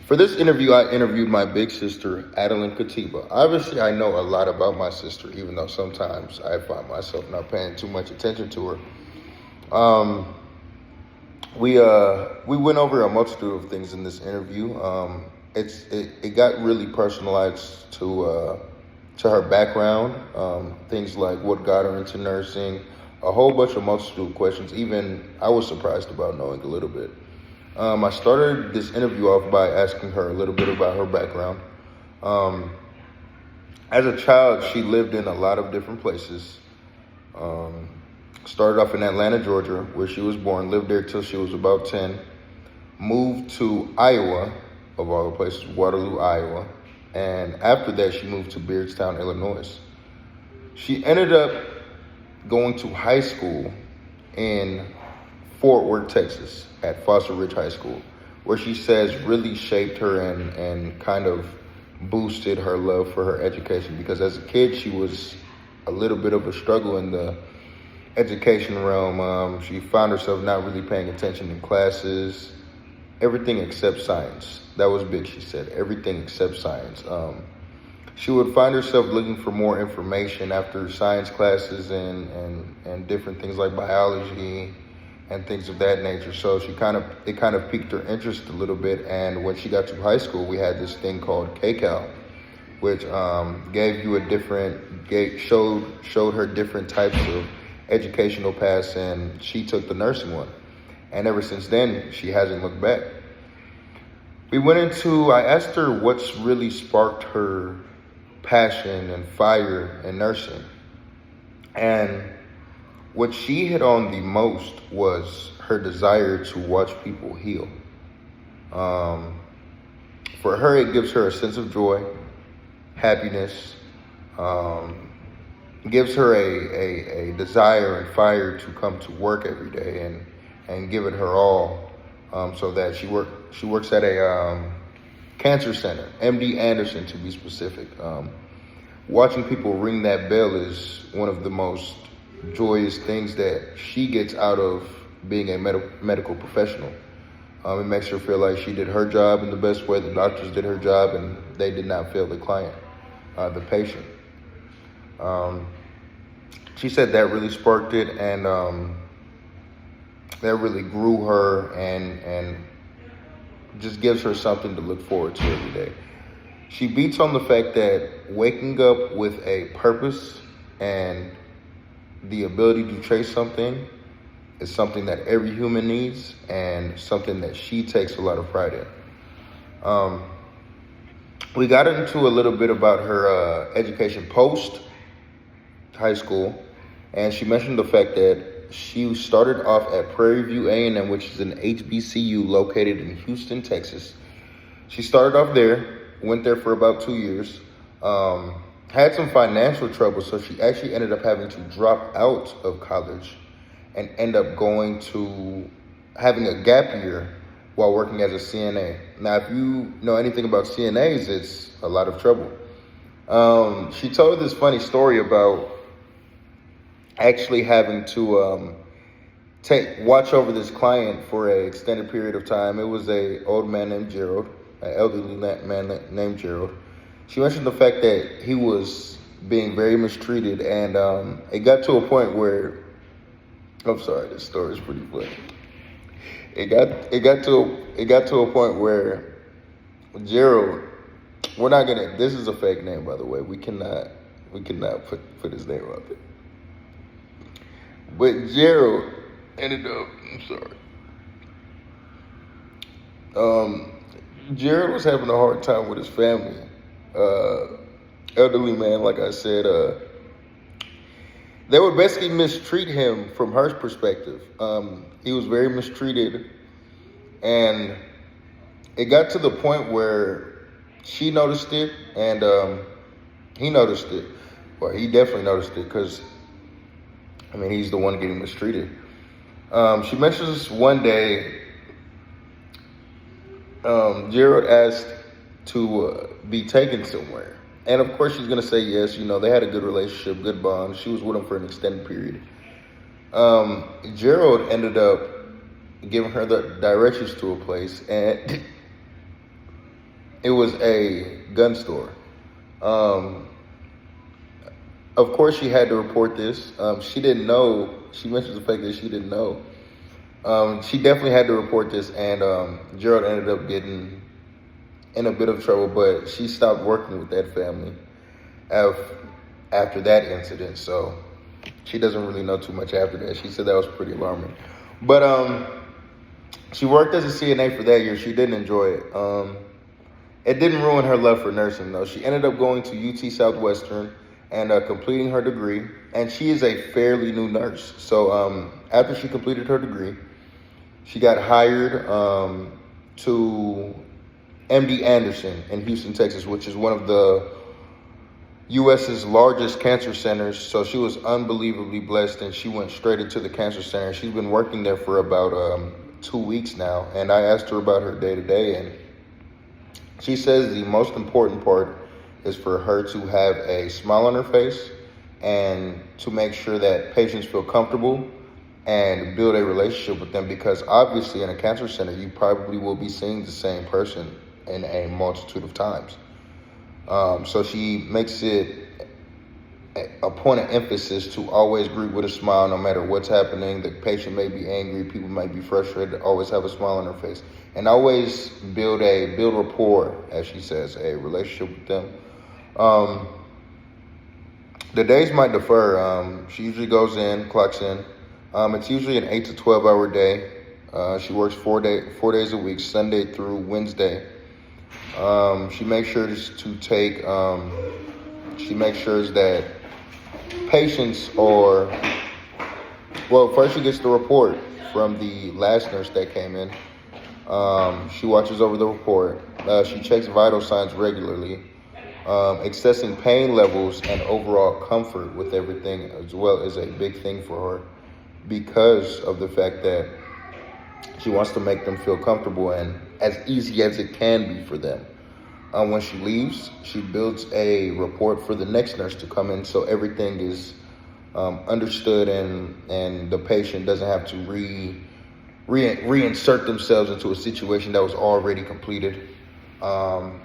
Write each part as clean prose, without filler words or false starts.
For this interview, I interviewed my big sister, Adellyne Kateba. Obviously, I know a lot about my sister, even though sometimes I find myself not paying too much attention to her. Um, we went over a multitude of things in this interview. It got really personalized to her background, things like what got her into nursing, a whole bunch of multitude of questions. Even I was surprised about knowing a little bit. I started this interview off by asking her a little bit about her background. Um, as a child, she lived in a lot of different places. Um, Started off in Atlanta, Georgia, where she was born, lived there till she was about 10, moved to Iowa, of all the places, Waterloo, Iowa, and after that, she moved to Beardstown, Illinois. She ended up going to high school in Fort Worth, Texas, at Foster Ridge High School, where she says really shaped her and kind of boosted her love for her education, because as a kid, she was a little bit of a struggle in the education realm. She found herself not really paying attention in classes, everything except science. That was big, she said, everything except science. She would find herself looking for more information after science classes and different things like biology and things of that nature. So it kind of piqued her interest a little bit. And when she got to high school, we had this thing called KCAL, which gave you a showed her different types of educational paths, and she took the nursing one. And ever since then, she hasn't looked back. I asked her what's really sparked her passion and fire in nursing. And what she hit on the most was her desire to watch people heal. For her, it gives her a sense of joy, happiness, gives her a desire and fire to come to work every day and give it her all. So that she works at a cancer center, MD Anderson to be specific. Watching people ring that bell is one of the most joyous things that she gets out of being a medical professional. It makes her feel like she did her job in the best way, the doctors did her job, and they did not fail the client, the patient. She said that really sparked it, and that really grew her and just gives her something to look forward to every day. She beats on the fact that waking up with a purpose and the ability to chase something is something that every human needs, and something that she takes a lot of pride in. We got into a little bit about her education post high school, and she mentioned the fact that she started off at Prairie View A&M, which is an HBCU located in Houston, Texas. She started off there, went there for about 2 years, had some financial trouble, so she actually ended up having to drop out of college and end up having a gap year while working as a CNA. Now, if you know anything about CNAs, it's a lot of trouble. She told this funny story about actually having to watch over this client for an extended period of time. It was an old man named Gerald, an elderly man named Gerald. She mentioned the fact that he was being very mistreated, and it got to a point where, I'm sorry, this story is pretty funny. It got to a point where Gerald, this is a fake name, by the way. We cannot put his name out there. But Gerald ended up, Gerald was having a hard time with his family. Elderly man, like I said, they would basically mistreat him from her perspective. He was very mistreated, and it got to the point where she noticed it, and he noticed it. Well, he definitely noticed it, because he's the one getting mistreated. She mentions one day, Gerald asked to be taken somewhere. And of course she's going to say yes. They had a good relationship, good bond. She was with him for an extended period. Gerald ended up giving her the directions to a place, and It was a gun store. Um, of course, she had to report this. She didn't know. She mentioned the fact that she didn't know. She definitely had to report this, and Gerald ended up getting in a bit of trouble, but she stopped working with that family after that incident. So she doesn't really know too much after that. She said that was pretty alarming. But she worked as a CNA for that year. She didn't enjoy it. It didn't ruin her love for nursing, though. She ended up going to UT Southwestern and completing her degree. And she is a fairly new nurse. So after she completed her degree, she got hired to MD Anderson in Houston, Texas, which is one of the U.S.'s largest cancer centers. So she was unbelievably blessed, and she went straight into the cancer center. She's been working there for about 2 weeks now. And I asked her about her day-to-day, and she says the most important part is for her to have a smile on her face and to make sure that patients feel comfortable and build a relationship with them, because obviously in a cancer center, you probably will be seeing the same person in a multitude of times. So she makes it a point of emphasis to always greet with a smile no matter what's happening. The patient may be angry, people might be frustrated, always have a smile on her face. And always build rapport, as she says, a relationship with them. The days might differ. She usually goes in, clocks in. It's usually an 8 to 12 hour day. She works 4 days a week, Sunday through Wednesday. She makes sure to take, she makes sure that patients are, well, first she gets the report from the last nurse that came in. She watches over the report. She checks vital signs regularly, assessing pain levels and overall comfort with everything as well is a big thing for her, because of the fact that she wants to make them feel comfortable and as easy as it can be for them. When she leaves, she builds a report for the next nurse to come in, so everything is understood and the patient doesn't have to reinsert themselves into a situation that was already completed. And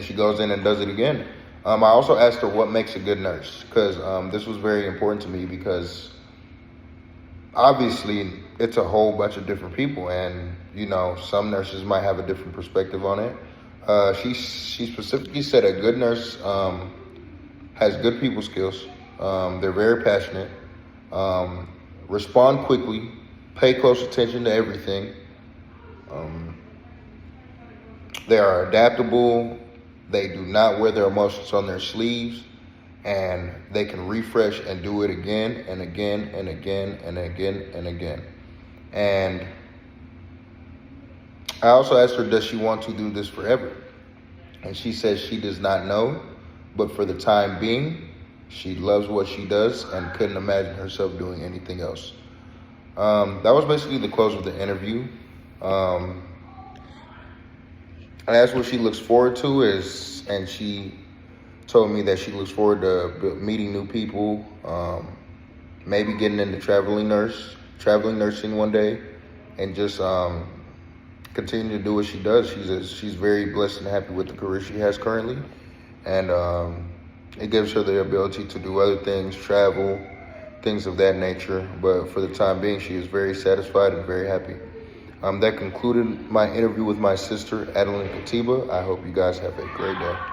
she goes in and does it again. I also asked her what makes a good nurse, because this was very important to me, because obviously it's a whole bunch of different people, and some nurses might have a different perspective on it. She specifically said a good nurse has good people skills. They're very passionate, respond quickly, pay close attention to everything. They are adaptable. They do not wear their emotions on their sleeves, and they can refresh and do it again and again and again and again and again. And I also asked her, does she want to do this forever? And she says she does not know, but for the time being, she loves what she does and couldn't imagine herself doing anything else. That was basically the close of the interview. I asked what she looks forward to and she told me that she looks forward to meeting new people, maybe getting into traveling nursing one day, and just continue to do what she does. She's very blessed and happy with the career she has currently, and it gives her the ability to do other things, travel, things of that nature. But for the time being, she is very satisfied and very happy. That concluded my interview with my sister, Adellyne Kateba. I hope you guys have a great day.